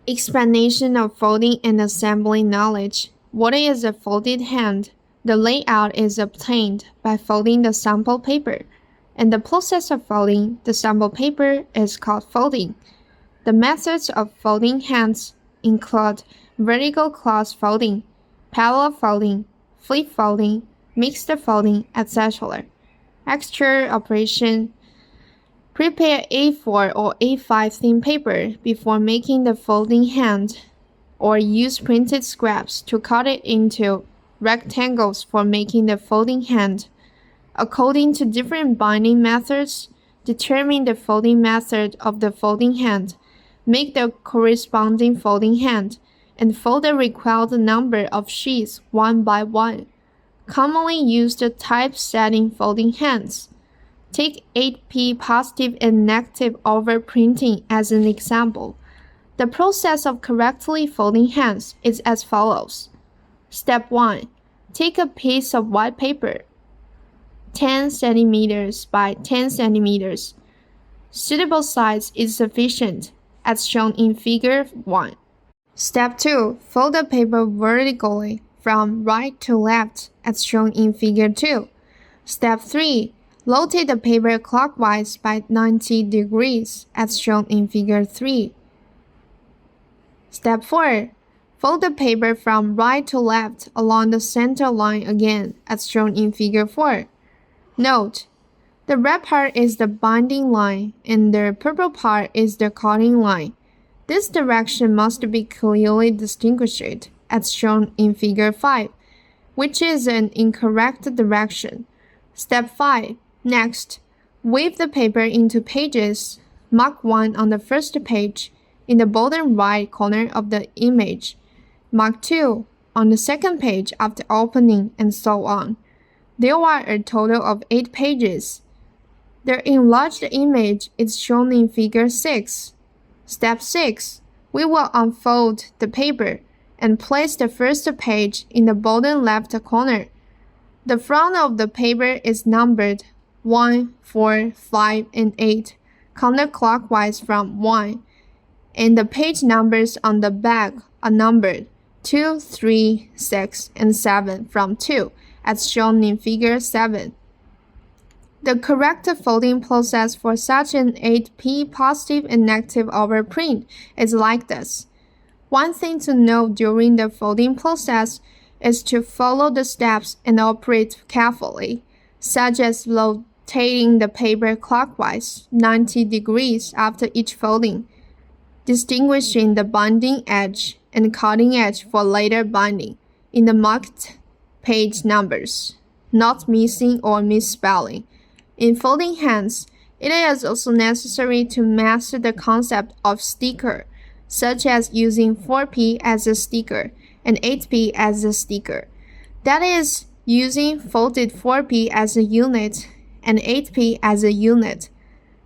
Explanation of folding and assembling knowledge. What is a folded hand? The layout is obtained by folding the sample paper. In the process of folding, the sample paper is called folding. The methods of folding hands include vertical cross folding, parallel folding, flip folding, mixed folding, etc. Extra operation. Prepare A4 or A5 thin paper before making the folding hand, or use printed scraps to cut it into rectangles for making the folding hand. According to different binding methods, determine the folding method of the folding hand, make the corresponding folding hand, and fold the required number of sheets one by one. Commonly used typesetting folding hands. Take 8P positive and negative over printing as an example. The process of correctly folding hands is as follows. Step 1. Take a piece of white paper, 10 cm by 10 cm. Suitable size is sufficient, as shown in Figure 1. Step 2. Fold the paper vertically from right to left, as shown in Figure 2. Step 3. Rotate the paper clockwise by 90 degrees, as shown in Figure 3. Step 4. Fold the paper from right to left along the center line again, as shown in Figure 4. Note: the red part is the binding line, and the purple part is the cutting line. This direction must be clearly distinguished, as shown in Figure 5, which is an incorrect direction. Step 5. Next, weave the paper into pages. Mark 1 on the first page in the bottom right corner of the image. Mark 2 on the second page after opening, and so on. There are a total of 8 pages. The enlarged image is shown in Figure 6. Step 6. We will unfold the paper and place the first page in the bottom left corner. The front of the paper is numbered 1, 4, 5, and 8, counterclockwise from 1, and the page numbers on the back are numbered 2, 3, 6, and 7 from 2, as shown in Figure 7. The correct folding process for such an 8P positive and negative overprint is like this. One thing to note during the folding process is to follow the steps and operate carefully, such as rotating the paper clockwise 90 degrees after each folding, distinguishing the binding edge and cutting edge for later binding in the marked page numbers, not missing or misspelling. In folding hands, it is also necessary to master the concept of sticker, such as using 4P as a sticker and 8P as a sticker. That is, using folded 4P as a unit and 8P as a unit.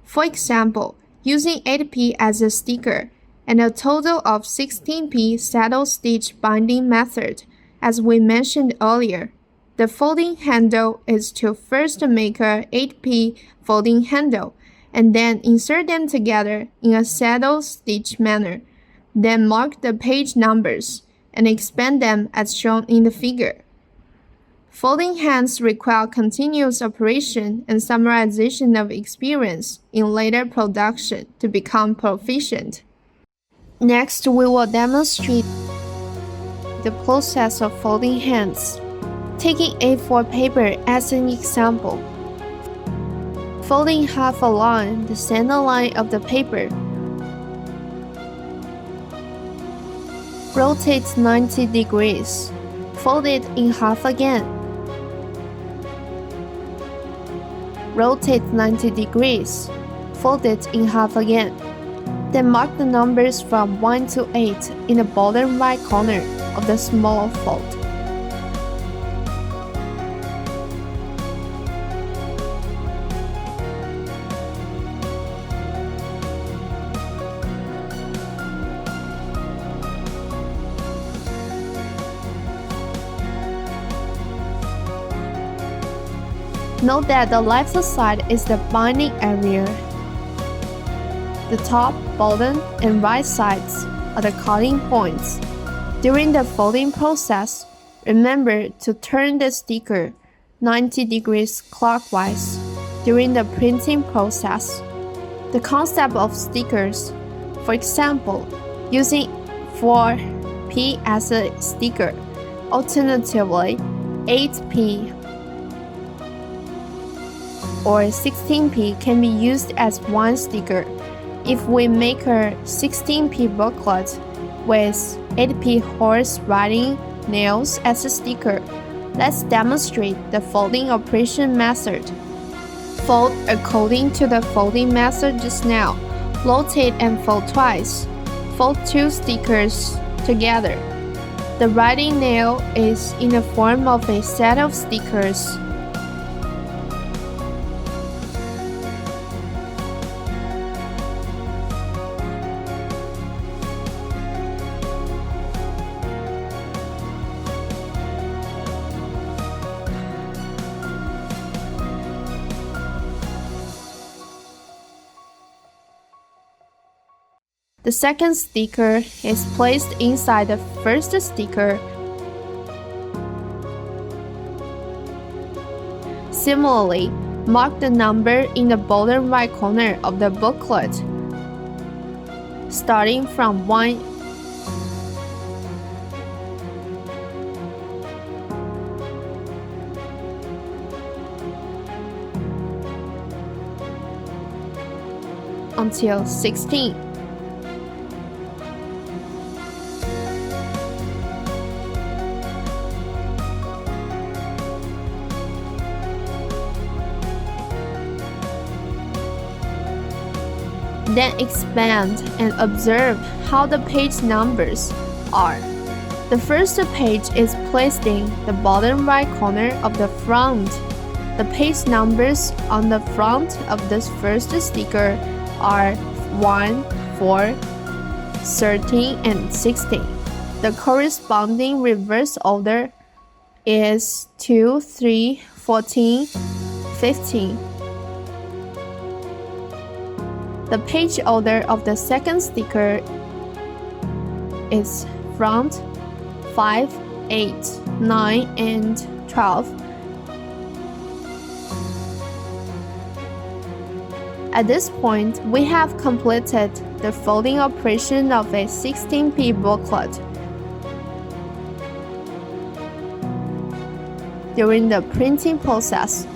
For example, using 8P as a sticker and a total of 16P saddle stitch binding method, as we mentioned earlier. The folding handle is to first make a 8P folding handle and then insert them together in a saddle stitch manner. Then mark the page numbers and expand them as shown in the figure. Folding hands require continuous operation and summarization of experience in later production to become proficient. Next, we will demonstrate the process of folding hands. Taking A4 paper as an example. Folding half along the center line of the paper. Rotate 90 degrees. Fold it in half again. Rotate 90 degrees. Fold it in half again. Then mark the numbers from 1 to 8 in the bottom right corner of the small fold. Note that the left side is the binding area. The top, bottom, and right sides at the cutting points. During the folding process, remember to turn the sticker 90 degrees clockwise. During the printing process, the concept of stickers, for example, using 4P as a sticker, alternatively 8P or 16P can be used as one sticker. If we make a 16P booklet with 8P horse riding nails as a sticker, let's demonstrate the folding operation method. Fold according to the folding method just now. Rotate and fold twice. Fold two stickers together. The riding nail is in the form of a set of stickers. The second sticker is placed inside the first sticker. Similarly, mark the number in the bottom right corner of the booklet, starting from 1. Until 16. Then expand and observe how the page numbers are. The first page is placed in the bottom right corner of the front. The page numbers on the front of this first sticker are 1, 4, 13, and 16. The corresponding reverse order is 2, 3, 14, 15. The page order of the second sticker is front 5, 8, 9, and 12. At this point, we have completed the folding operation of a 16P booklet. During the printing process,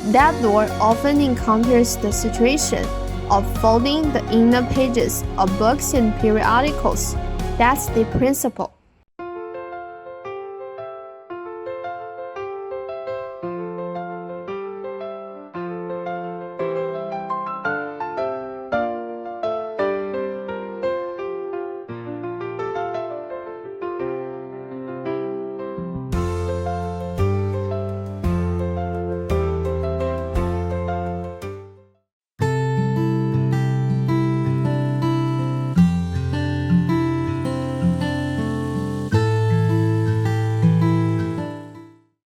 that door often encounters the situation of folding the inner pages of books and periodicals. That's the principle.